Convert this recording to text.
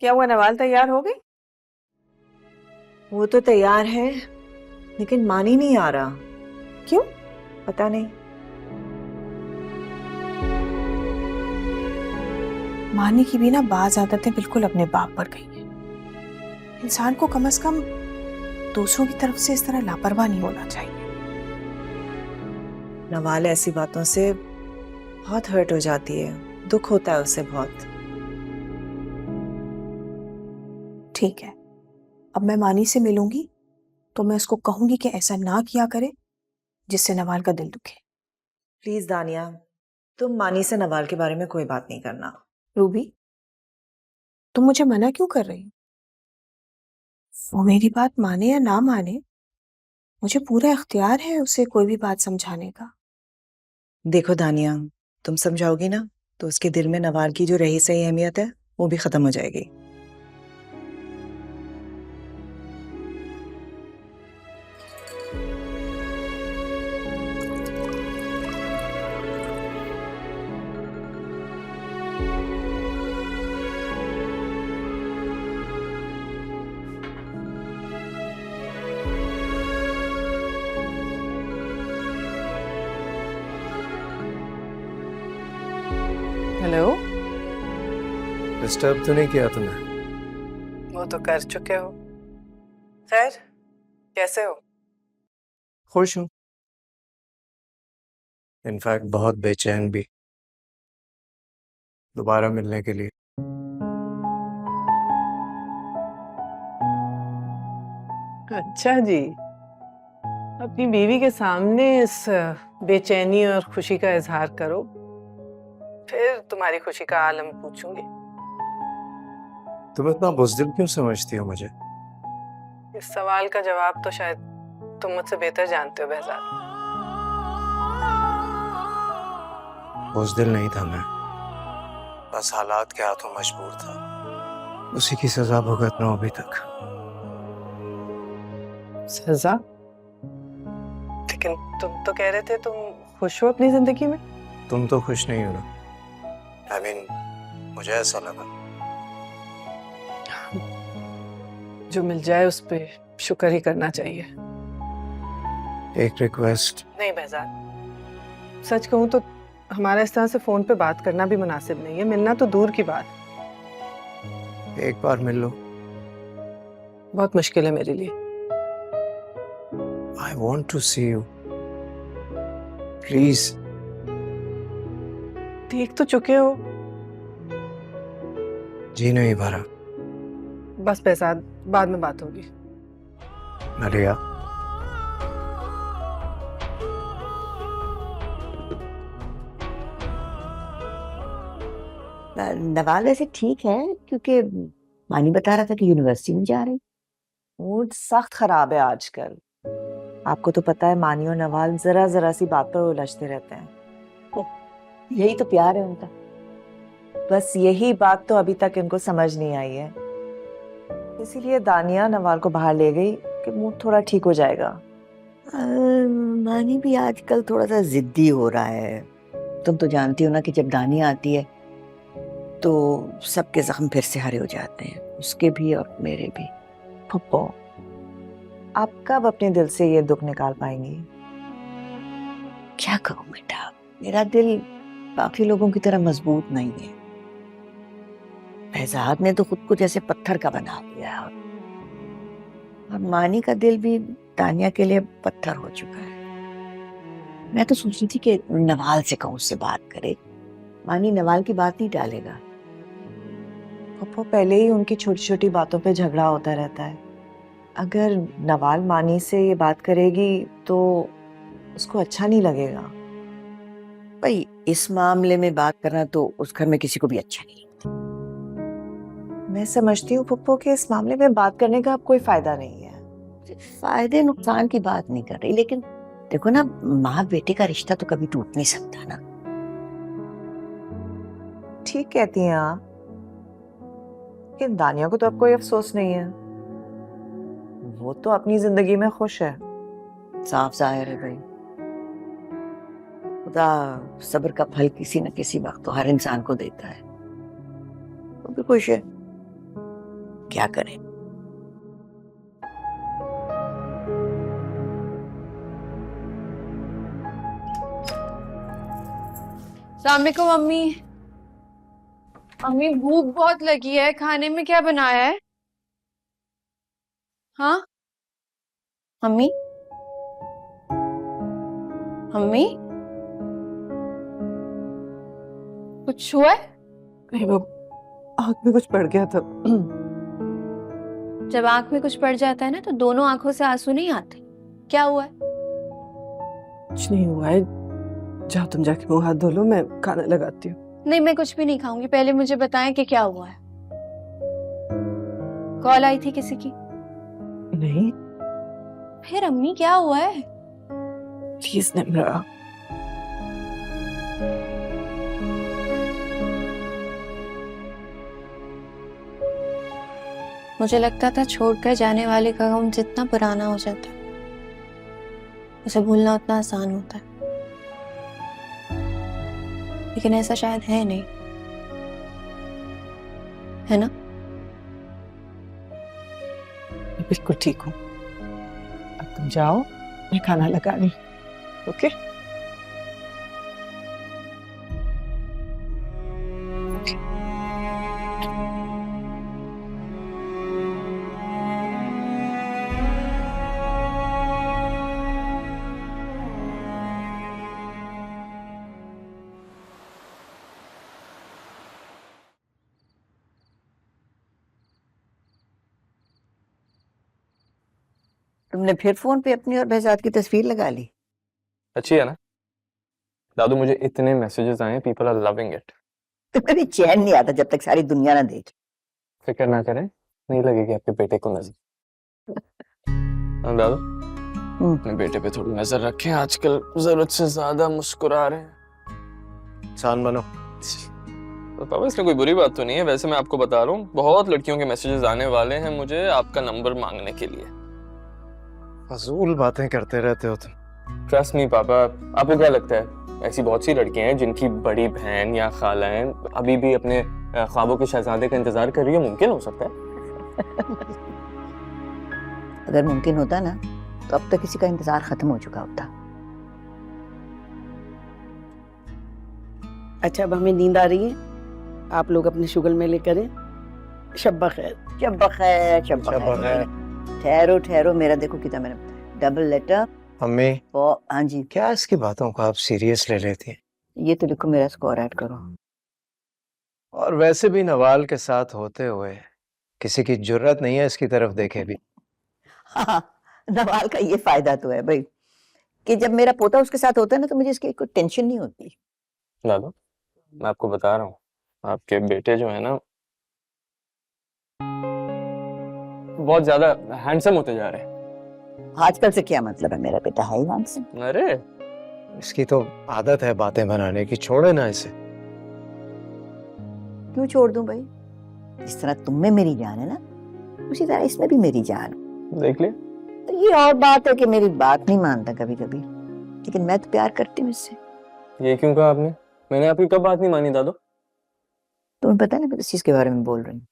क्या हुआ, नवाल तैयार हो गई? वो तो तैयार है लेकिन मान ही नहीं आ रहा। क्यों? पता नहीं। मानी की भी ना बाज आदतें बिल्कुल अपने बाप पर गई है। इंसान को कम से कम दूसरों की तरफ से इस तरह लापरवाह नहीं होना चाहिए। नवाल ऐसी बातों से बहुत हर्ट हो जाती है, दुख होता है उसे बहुत। ठीक है, अब मैं मानी से मिलूंगी तो मैं उसको कहूंगी कि ऐसा ना किया करे जिससे नवाल का दिल दुखे। प्लीज दानिया, तुम मानी से नवाल के बारे में कोई बात नहीं करना। रूबी, तुम मुझे मना क्यों कर रही हो? वो मेरी बात माने या ना माने, मुझे पूरा इख्तियार है उसे कोई भी बात समझाने का। देखो दानिया, तुम समझाओगी ना तो उसके दिल में नवाल की जो रही सही अहमियत है वो भी खत्म हो जाएगी। हेलो। डिस्टर्ब तो नहीं किया तुम्हें? वो तो कर चुके हो। खैर, कैसे हो? खुश हूँ, इनफैक्ट बहुत बेचैन भी, दोबारा मिलने के लिए। अच्छा जी, अपनी बीवी के सामने इस बेचैनी और खुशी का इजहार करो, फिर तुम्हारी खुशी का आलम पूछूंगी। तुम इतना बुज़दिल क्यों समझती हो मुझे? इस सवाल का जवाब तो शायद तुम मुझसे बेहतर जानते हो बहजाद। बुज़दिल नहीं था मैं, बस हालात के हाथों मजबूर था। उसी की सजा भुगत रहा हूं अभी तक। सजा? लेकिन तुम तो कह रहे थे तुम खुश हो अपनी जिंदगी में। तुम तो खुश नहीं हो ना? मुझे ऐसा लगा। जो मिल जाए उस पे शुक्र ही करना चाहिए। एक रिक्वेस्ट। नहीं बहजाद, सच कहूं तो हमारा इस तरह से फोन पे बात करना भी मुनासिब नहीं है, मिलना तो दूर की बात। एक बार मिल लो। बहुत मुश्किल है मेरे लिए। I want to see you, please. देख तो चुके हो। जी नहीं भरा। बस बहजाद, बाद में बात होगी। मरिया, नवाल वैसे ठीक है क्योंकि मानी बता रहा था कि यूनिवर्सिटी में जा रही। मूड सख्त खराब है आजकल। आपको तो पता है मानी और नवाल जरा जरा सी बात पर उलझते रहते हैं। यही तो प्यार है उनका। बस यही बात तो अभी तक इनको समझ नहीं आई है, इसीलिए दानिया नवाल को बाहर ले गई कि मूड थोड़ा ठीक हो जाएगा। मानी भी आजकल थोड़ा सा जिद्दी हो रहा है। तुम तो जानती हो ना कि जब दानिया आती है तो सबके जख्म फिर से हरे हो जाते हैं, उसके भी और मेरे भी। पप्पो, आप कब अपने दिल से ये दुख निकाल पाएंगी? क्या कहूँ बेटा, मेरा दिल बाकी लोगों की तरह मजबूत नहीं है। फैजाद ने तो खुद को जैसे पत्थर का बना दिया और मानी का दिल भी तानिया के लिए पत्थर हो चुका है। मैं तो सोच रही थी कि नवाल से कहूँ, उससे बात करे। मानी नवाल की बात नहीं टालेगा। पप्पो, पहले ही उनकी छोटी छोटी बातों पे झगड़ा होता रहता है। अगर नवाल मानी से ये बात करेगी तो उसको अच्छा नहीं लगेगा। भाई इस मामले में बात करना तो उस घर में किसी को भी अच्छा नहीं लगता। मैं समझती हूँ पप्पो कि इस मामले में बात करने का अब कोई फायदा नहीं है। फायदे नुकसान की बात नहीं कर रही, लेकिन देखो ना, माँ बेटे का रिश्ता तो कभी टूट नहीं सकता ना। ठीक कहती हैं आप, लेकिन दानिया को तो अब कोई अफसोस नहीं है। वो तो अपनी जिंदगी में खुश है। साफ जाहिर है भाई, खुदा सब्र का फल किसी न किसी वक्त तो हर इंसान को देता है। वो भी खुश है। क्या करें। अस्सलामुअलैकुम मम्मी। मम्मी भूख बहुत लगी है, खाने में क्या बनाया है? हाँ मम्मी, मम्मी कुछ हुआ है? नहीं, वो आँख में कुछ पड़ गया था। जब आंख में कुछ पड़ जाता है ना तो दोनों आंखों से आंसू नहीं आते। क्या हुआ है? कुछ नहीं हुआ है, जाओ तुम जाके मुंह हाथ धो लो, मैं खाना लगाती हूँ। नहीं, मैं कुछ भी नहीं खाऊंगी, पहले मुझे बताएं कि क्या हुआ है। कॉल आई थी किसी की? नहीं, फिर अम्मी क्या हुआ है? प्लीज निम्रा। मुझे लगता था छोड़कर जाने वाले का गम जितना पुराना हो जाता है उसे भूलना उतना आसान होता है, लेकिन ऐसा शायद है नहीं, है ना? मैं बिल्कुल ठीक हूँ। अब तुम जाओ, मैं खाना लगा रही हूँ। ओके? तुमने फिर फोन पे अपनी और बहजाद की तस्वीर लगा ली? अच्छी है ना दादू? मुझे इतने मैसेजेस आए, पीपल आर लविंग इट। तुम्हें भी चैन नहीं आता जब तक सारी दुनिया ना देखे। फिक्र ना करें, नहीं लगेगी आपके बेटे को नजर। हाँ दादू, अपने बेटे पे थोड़ी नजर रखें, आजकल जरूरत से ज्यादा मुस्कुरा रहे हैं। इंसान बनो। तो पापा इसमें कोई बुरी बात तो नहीं है, वैसे मैं आपको बता रहा हूँ बहुत लड़कियों के मैसेजेस आने वाले हैं मुझे आपका नंबर मांगने के लिए। फजूल बातें करते रहते हो तुम। ट्रस्ट मी पापा, आपको क्या लगता है ऐसी बहुत सी लड़कियां हैं जिनकी बड़ी बहन या खालाएं अभी भी अपने ख्वाबों के शहजादे का इंतजार कर रही है? मुमकिन हो सकता है। अगर मुमकिन होता ना तो अब तक किसी का इंतजार खत्म हो चुका होता। अच्छा, अब हमें नींद आ रही है, आप लोग अपने शुगल मेले करें। शब्बा खैर। शब्बा खैर, शब्बा शब्बा खैर। खैर। ठहरो ठहरो, मेरा देखो कितना मैंने डबल लेटर। अम्मी, और हाँ जी, क्या इसकी बातों को आप सीरियस ले लेती हैं? ये तो लिखो, मेरा स्कोर ऐड करो। और वैसे भी नवाल के साथ होते हुए किसी की जुर्रत नहीं है इसकी तरफ देखे भी। हाँ, नवाल का ये फायदा तो है भाई कि जब मेरा पोता उसके साथ होता है ना तो मुझे इसकी कोई टेंशन नहीं होती। दादू मैं आपको बता रहा हूँ, आपके बेटे जो है ना बहुत ज्यादा हैंडसम होते जा रहे हैं। आजकल से क्या मतलब है, मेरा बेटा है ही हैंडसम। अरे इसकी तो आदत है बातें बनाने की, छोड़े ना इसे। क्यों छोड़ दूं भाई? जिस तरह तुम में मेरी जान है ना उसी तरह इसमें भी मेरी जान है। देख लिया, तो ये और बात है कि मेरी बात नहीं मानता कभी कभी, लेकिन मैं तो प्यार करती हूँ इससे। ये क्यों कहा आपने? मैंने आपकी कब बात नहीं मानी दादू? तुम्हें पता है ना मैं किस चीज के बारे में बोल रही हूँ?